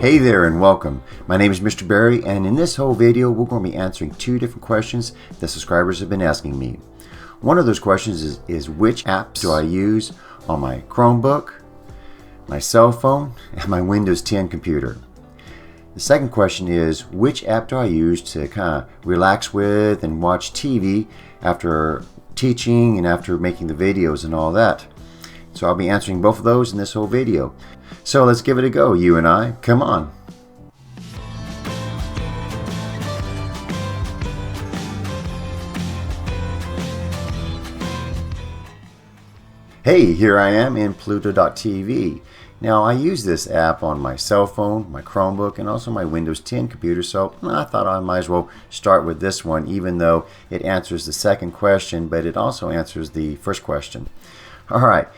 Hey there and welcome. My name is Mr. Barry, and in this whole video we're going to be answering two different questions that subscribers have been asking me. One of those questions is which apps do I use on my Chromebook, my cell phone, and my Windows 10 computer. The second question is which app do I use to kind of relax with and watch TV after teaching and after making the videos and all that. So I'll be answering both of those in this whole video. So let's give it a go, you and I. Come on. Hey, here I am in Pluto.tv. Now I use this app on my cell phone, my Chromebook, and also my Windows 10 computer, so I thought I might as well start with this one, even though it answers the second question, but it also answers the first question. Alright,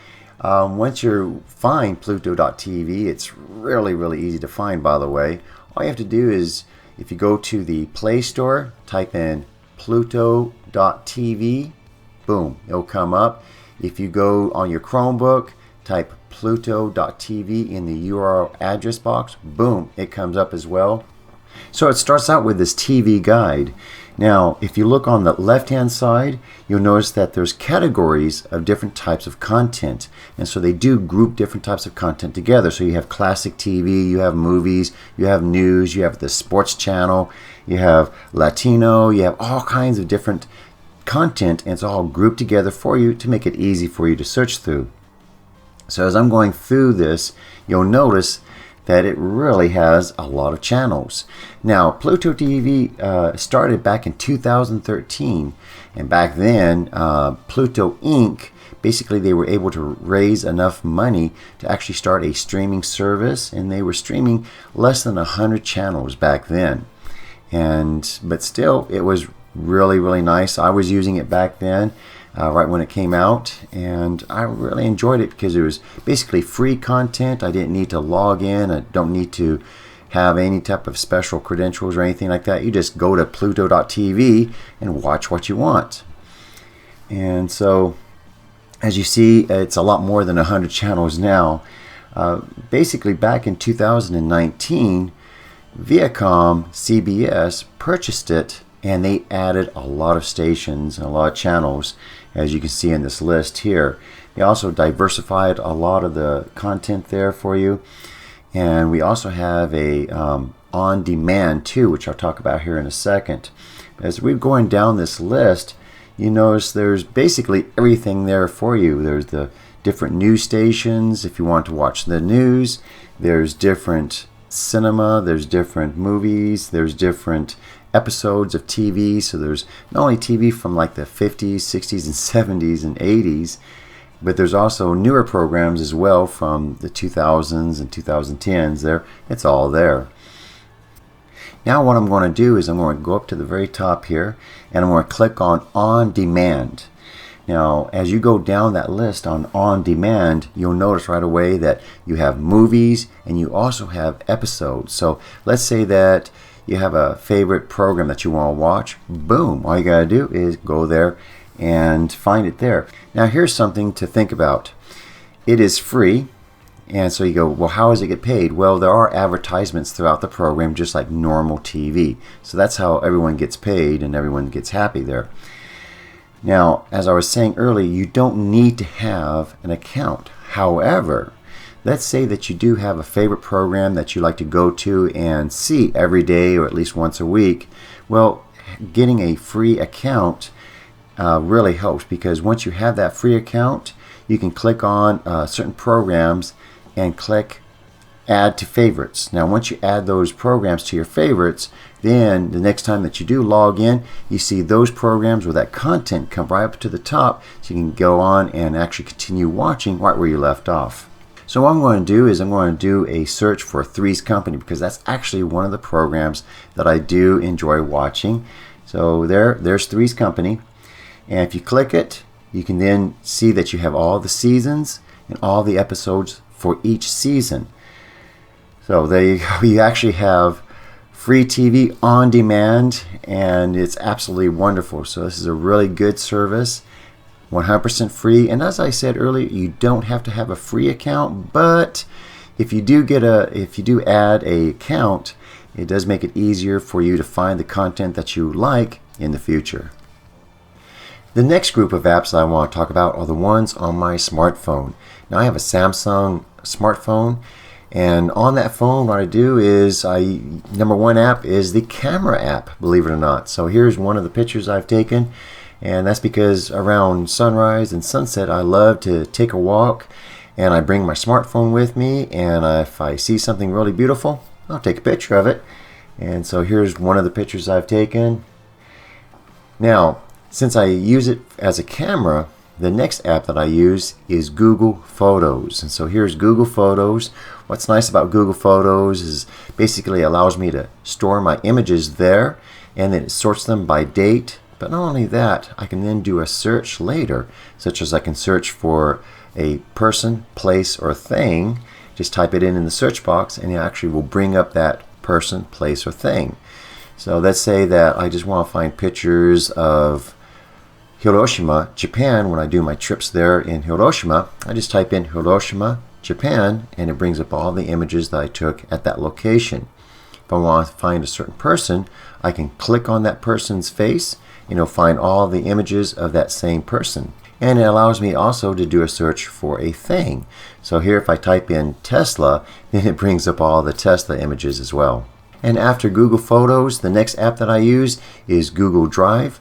once you find Pluto.tv, it's really easy to find, by the way. All you have to do is, if you go to the Play Store, type in Pluto.tv, boom, it'll come up. If you go on your Chromebook, type Pluto.tv in the URL address box, boom, it comes up as well. So it starts out with this TV guide. Now, if you look on the left-hand side, you'll notice that there's categories of different types of content. And so they do group different types of content together. So you have classic TV, you have movies, you have news, you have the sports channel, you have Latino, you have all kinds of different content, and it's all grouped together for you to make it easy for you to search through. So as I'm going through this, you'll notice that it really has a lot of channels. Now, Pluto TV started back in 2013, and back then, Pluto Inc., basically they were able to raise enough money to actually start a streaming service, and they were streaming less than 100 channels back then. But still, it was really nice. I was using it back then, right when it came out, and I really enjoyed it because it was basically free content. I didn't need to log in. I don't need to have any type of special credentials or anything like that. You just go to Pluto.tv and watch what you want. And so, as you see, it's a lot more than 100 channels now. Basically, back in 2019, Viacom CBS purchased it, and they added a lot of stations and a lot of channels, as you can see in this list here. They also diversified a lot of the content there for you, and we also have a on demand too, which I'll talk about here in a second. As we're going down this list, you notice there's basically everything there for you. There's the different news stations if you want to watch the news. There's different cinema, there's different movies, there's different episodes of TV. So there's not only TV from like the 50s, 60s, and 70s and 80s, but there's also newer programs as well from the 2000s and 2010s. There, it's all there. Now what I'm going to do is I'm going to go up to the very top here, and I'm going to click on Demand. Now, as you go down that list on Demand, you'll notice right away that you have movies and you also have episodes. So let's say that you have a favorite program that you want to watch. Boom, all you got to do is go there and find it there. Now here's something to think about. It is free, and so you go, well, how does it get paid? Well, there are advertisements throughout the program just like normal TV. So that's how everyone gets paid and everyone gets happy there. Now, as I was saying earlier, you don't need to have an account. However, let's say that you do have a favorite program that you like to go to and see every day or at least once a week. Well, getting a free account really helps, because once you have that free account, you can click on certain programs and click Add to Favorites. Now, once you add those programs to your favorites, then the next time that you do log in, you see those programs with that content come right up to the top, so you can go on and actually continue watching right where you left off. So what I'm going to do is I'm going to do a search for Three's Company, because that's actually one of the programs that I do enjoy watching. So there's Three's Company, and if you click it, you can then see that you have all the seasons and all the episodes for each season. So there you go. You actually have free TV on demand, and it's absolutely wonderful. So this is a really good service. 100% free, and as I said earlier, you don't have to have a free account, but if you do add a account, it does make it easier for you to find the content that you like in the future. The next group of apps that I want to talk about are the ones on my smartphone. Now I have a Samsung smartphone, and on that phone what I do is number one app is the camera app, believe it or not. So here's one of the pictures I've taken, and that's because around sunrise and sunset I love to take a walk, and I bring my smartphone with me, and if I see something really beautiful, I'll take a picture of it. And so here's one of the pictures I've taken. Now, since I use it as a camera, the next app that I use is Google Photos. And so here's Google Photos. What's nice about Google Photos is basically it allows me to store my images there, and then it sorts them by date. But not only that, I can then do a search later, such as I can search for a person, place, or thing. Just type it in the search box, and it actually will bring up that person, place, or thing. So let's say that I just want to find pictures of Hiroshima, Japan. When I do my trips there in Hiroshima, I just type in Hiroshima, Japan, and it brings up all the images that I took at that location. If I want to find a certain person, I can click on that person's face, and it'll find all the images of that same person. And it allows me also to do a search for a thing. So here if I type in Tesla, then it brings up all the Tesla images as well. And after Google Photos, the next app that I use is Google Drive,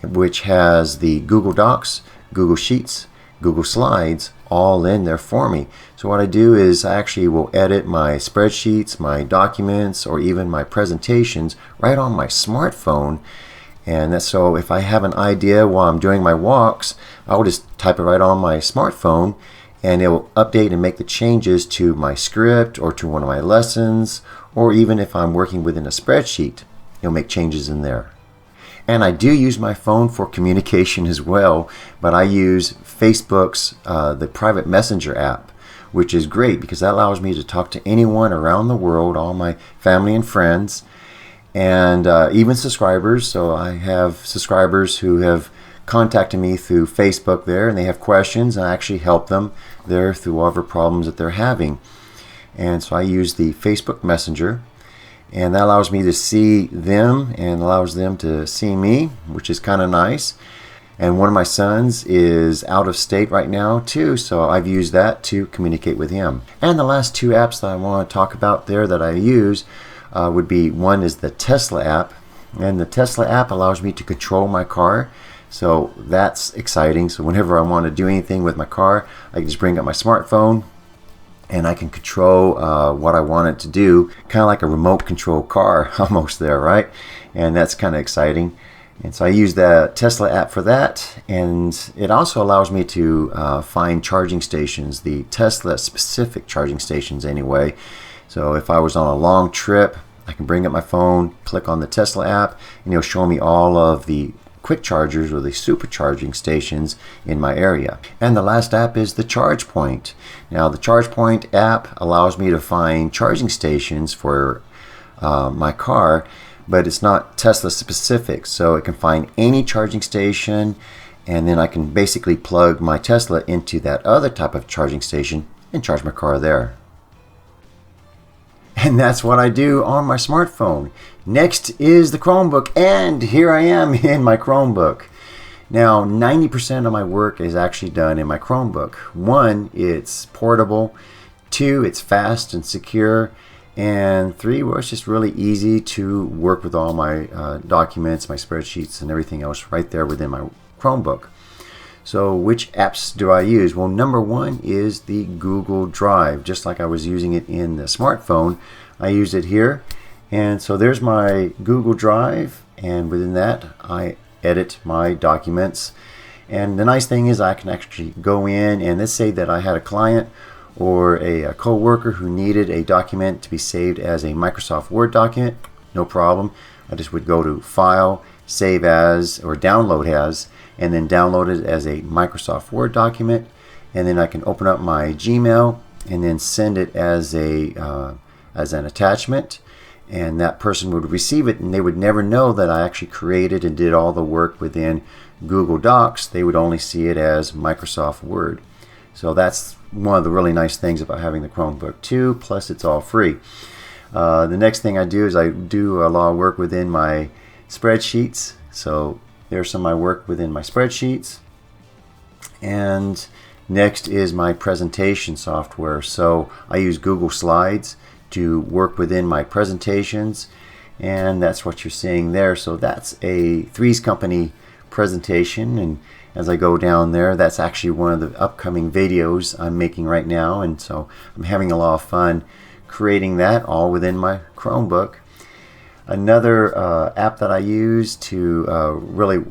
which has the Google Docs, Google Sheets, Google Slides all in there for me. So what I do is I actually will edit my spreadsheets, my documents, or even my presentations right on my smartphone. And that's so if I have an idea while I'm doing my walks, I will just type it right on my smartphone, and it will update and make the changes to my script or to one of my lessons, or even if I'm working within a spreadsheet, it'll make changes in there. And I do use my phone for communication as well, but I use Facebook's the private messenger app, which is great because that allows me to talk to anyone around the world, all my family and friends, and even subscribers. So I have subscribers who have contacted me through Facebook there, and they have questions, and I actually help them there through whatever problems that they're having. And so I use the Facebook Messenger, and that allows me to see them and allows them to see me, which is kind of nice. And one of my sons is out of state right now too, so I've used that to communicate with him. And the last two apps that I want to talk about there that I use would be, one is the Tesla app, and the Tesla app allows me to control my car. So that's exciting. So whenever I want to do anything with my car, I can just bring up my smartphone and I can control what I want it to do, kind of like a remote control car almost there, right? And that's kind of exciting. And so I use the Tesla app for that, and it also allows me to find charging stations, the Tesla specific charging stations anyway. So if I was on a long trip, I can bring up my phone, click on the Tesla app, and it'll show me all of the quick chargers or the supercharging stations in my area. And the last app is the ChargePoint. Now the ChargePoint app allows me to find charging stations for my car, but it's not Tesla specific, so it can find any charging station, and then I can basically plug my Tesla into that other type of charging station and charge my car there. And that's what I do on my smartphone. Next is the Chromebook, and here I am in my Chromebook. Now 90% of my work is actually done in my Chromebook. One, it's portable. Two, it's fast and secure. And three, well, it's just really easy to work with all my documents, my spreadsheets, and everything else right there within my Chromebook. So which apps do I use? Well, number one is the Google Drive. Just like I was using it in the smartphone, I use it here. And so there's my Google Drive, and within that I edit my documents. And the nice thing is I can actually go in, and let's say that I had a client or a co-worker who needed a document to be saved as a Microsoft Word document. No problem. I just would go to File, Save As, or Download As, and then download it as a Microsoft Word document. And then I can open up my Gmail and then send it as an attachment, and that person would receive it, and they would never know that I actually created and did all the work within Google Docs. They would only see it as Microsoft Word. So that's one of the really nice things about having the Chromebook too. Plus, it's all free. The next thing I do is I do a lot of work within my spreadsheets. So there's some of my work within my spreadsheets. And next is my presentation software. So I use Google Slides to work within my presentations, and that's what you're seeing there. So that's a Threes Company presentation, and as I go down there, that's actually one of the upcoming videos I'm making right now, and so I'm having a lot of fun creating that all within my Chromebook. Another app that I use to really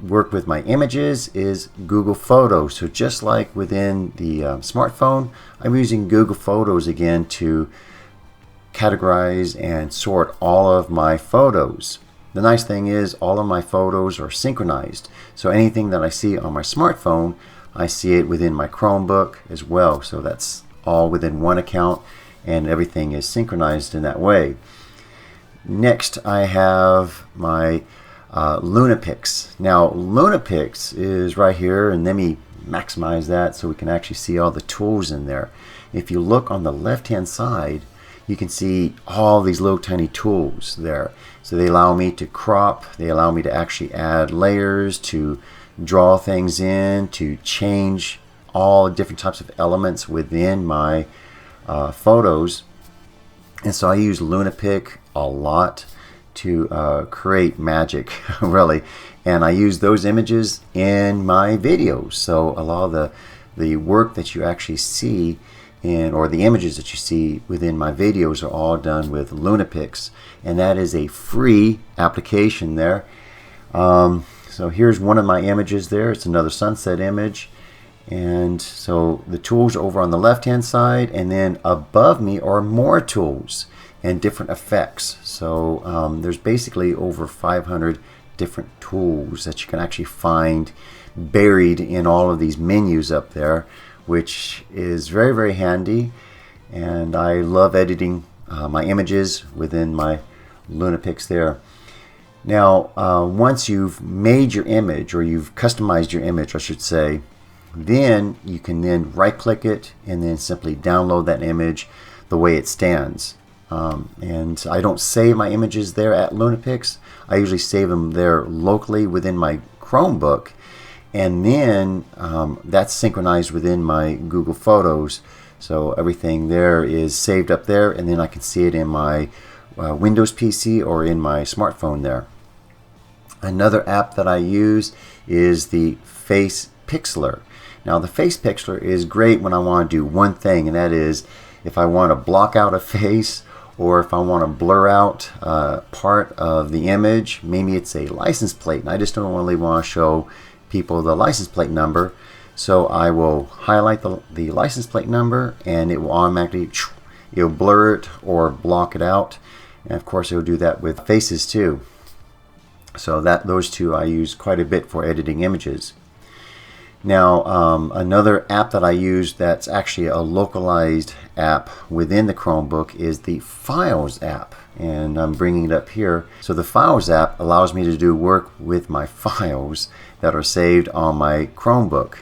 work with my images is Google Photos. So just like within the smartphone, I'm using Google Photos again to categorize and sort all of my photos. The nice thing is all of my photos are synchronized. So anything that I see on my smartphone, I see it within my Chromebook as well. So that's all within one account, and everything is synchronized in that way. Next, I have my Lunapix. Now, Lunapix is right here, and let me maximize that so we can actually see all the tools in there. If you look on the left-hand side, you can see all these little tiny tools there. So they allow me to crop, they allow me to actually add layers, to draw things in, to change all different types of elements within my photos. And so I use Lunapix a lot to create magic, really. And I use those images in my videos. So a lot of the work that you actually see or the images that you see within my videos are all done with Lunapix, and that is a free application there. So here's one of my images there. It's another sunset image, and so the tools are over on the left hand side, and then above me are more tools and different effects. So there's basically over 500 different tools that you can actually find buried in all of these menus up there, which is very, very handy. And I love editing my images within my Lunapix there. Now, once you've made your image, or you've customized your image, I should say, then you can then right-click it and then simply download that image the way it stands. And I don't save my images there at Lunapix. I usually save them there locally within my Chromebook, and then that's synchronized within my Google Photos. So everything there is saved up there, and then I can see it in my Windows PC or in my smartphone there. Another app that I use is the Face Pixeler. Now, the Face Pixeler is great when I want to do one thing, and that is if I want to block out a face, or if I want to blur out part of the image. Maybe it's a license plate, and I just don't really want to show people the license plate number. So I will highlight the license plate number, and it will automatically it'll blur it or block it out. And of course, it will do that with faces too. So those two I use quite a bit for editing images. Now, another app that I use that's actually a localized app within the Chromebook is the Files app, and I'm bringing it up here. So the Files app allows me to do work with my files that are saved on my Chromebook.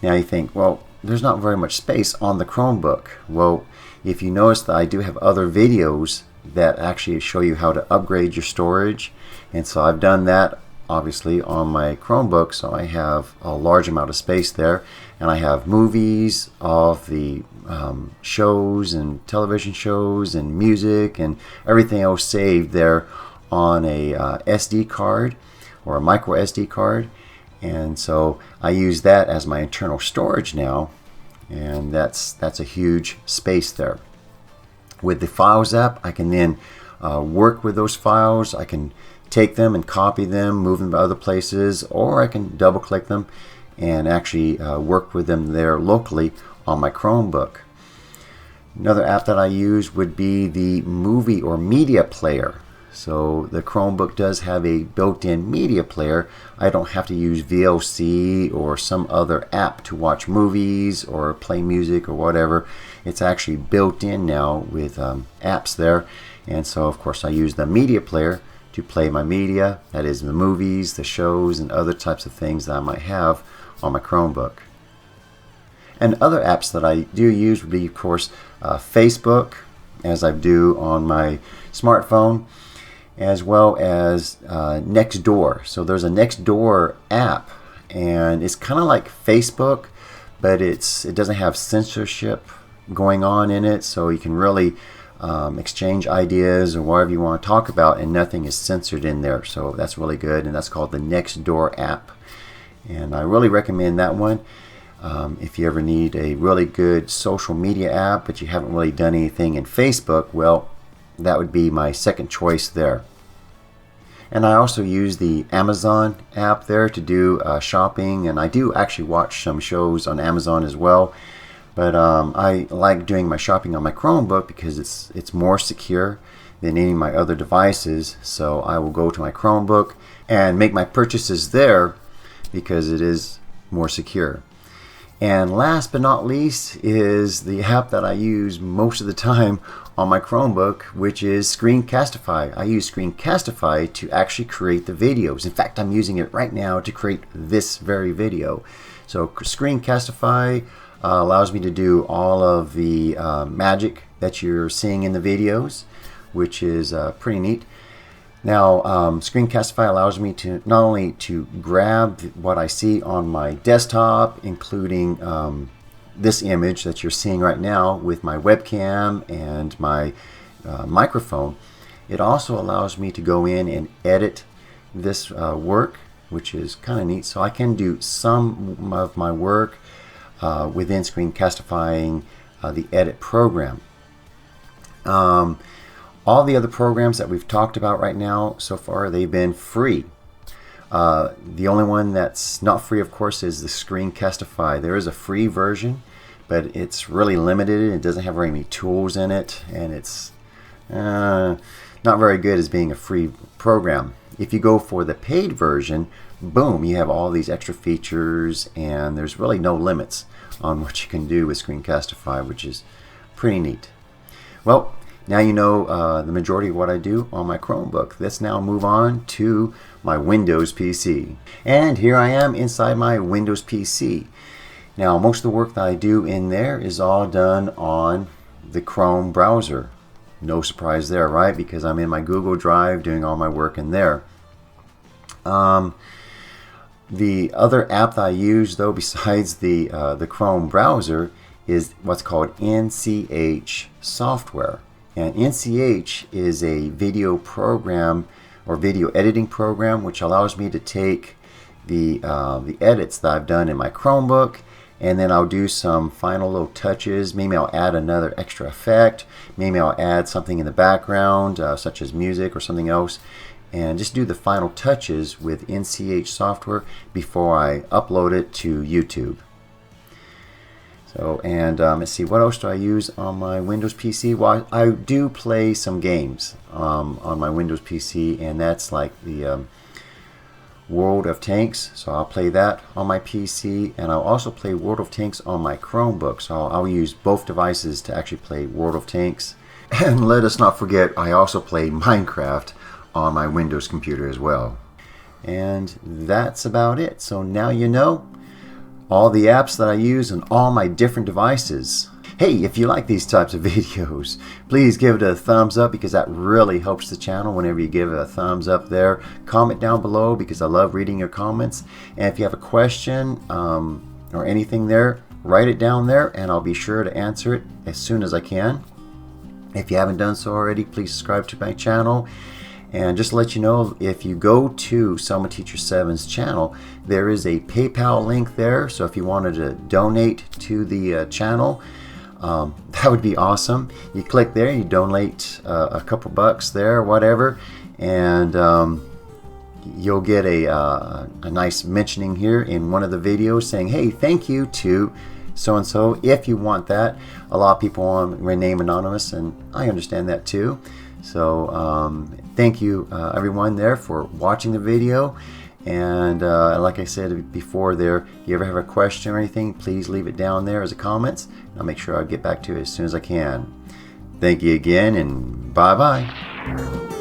Now you think, well, there's not very much space on the Chromebook. Well, if you notice that I do have other videos that actually show you how to upgrade your storage, and so I've done that obviously on my Chromebook, so I have a large amount of space there, and I have movies of the shows and television shows and music and everything else saved there on a SD card or a micro SD card. And so I use that as my internal storage now, and that's a huge space there. With the Files app, I can then work with those files. I can take them and copy them, move them to other places, or I can double click them and actually work with them there locally on my Chromebook. Another app that I use would be the movie or media player. So the Chromebook does have a built-in media player. I don't have to use VLC or some other app to watch movies or play music or whatever. It's actually built in now with apps there. And so of course I use the media player to play my media, that is the movies, the shows, and other types of things that I might have on my Chromebook. And other apps that I do use would be, of course, Facebook, as I do on my smartphone, as well as Nextdoor. So there's a Nextdoor app, and it's kind of like Facebook, but it doesn't have censorship going on in it, so you can really exchange ideas or whatever you want to talk about, and nothing is censored in there. So that's really good, and that's called the Nextdoor app, and I really recommend that one. If you ever need a really good social media app but you haven't really done anything in Facebook, well, that would be my second choice there. And I also use the Amazon app there to do shopping, and I do actually watch some shows on Amazon as well. But I like doing my shopping on my Chromebook because it's more secure than any of my other devices. So I will go to my Chromebook and make my purchases there because it is more secure. And last but not least is the app that I use most of the time on my Chromebook, which is Screencastify. I use Screencastify to actually create the videos. In fact, I'm using it right now to create this very video. So Screencastify allows me to do all of the magic that you're seeing in the videos, which is pretty neat. Now, Screencastify allows me to not only to grab what I see on my desktop, including this image that you're seeing right now with my webcam and my microphone, it also allows me to go in and edit this work, which is kind of neat. So I can do some of my work within Screencastify, the edit program. All the other programs that we've talked about right now so far, they've been free. The only one that's not free, of course, is the Screencastify. There is a free version, but it's really limited. It doesn't have very many tools in it, and it's not very good as being a free program. If you go for the paid version, boom, you have all these extra features, and there's really no limits on what you can do with Screencastify, which is pretty neat. Well, now you know the majority of what I do on my Chromebook. Let's now move on to my Windows PC. And here I am inside my Windows PC. Now, most of the work that I do in there is all done on the Chrome browser. No surprise there, right? Because I'm in my Google Drive doing all my work in there. The other app that I use, though, besides the Chrome browser, is what's called NCH Software. And NCH is a video program or video editing program which allows me to take the edits that I've done in my Chromebook, and then I'll do some final little touches. Maybe I'll add another extra effect. Maybe I'll add something in the background, such as music or something else, and just do the final touches with NCH software before I upload it to YouTube. So, and let's see, what else do I use on my Windows PC? Well, I do play some games on my Windows PC, and that's like the World of Tanks. So I'll play that on my PC, and I'll also play World of Tanks on my Chromebook. So I'll use both devices to actually play World of Tanks. And let us not forget, I also play Minecraft on my Windows computer as well. And that's about it. So now you know all the apps that I use on all my different devices. Hey, if you like these types of videos, please give it a thumbs up because that really helps the channel whenever you give it a thumbs up there. Comment down below because I love reading your comments. And if you have a question or anything there, write it down there and I'll be sure to answer it as soon as I can. If you haven't done so already, please subscribe to my channel. And just to let you know, if you go to Selma Teacher 7's channel, there is a PayPal link there. So if you wanted to donate to the channel, that would be awesome. You click there, you donate a couple bucks there, whatever, and you'll get a nice mentioning here in one of the videos saying, hey, thank you to so-and-so, if you want that. A lot of people want to remain anonymous, and I understand that too. So thank you everyone there for watching the video, and like I said before there, if you ever have a question or anything, please leave it down there as a comment. I'll make sure I'll get back to it as soon as I can. Thank you again, and bye bye.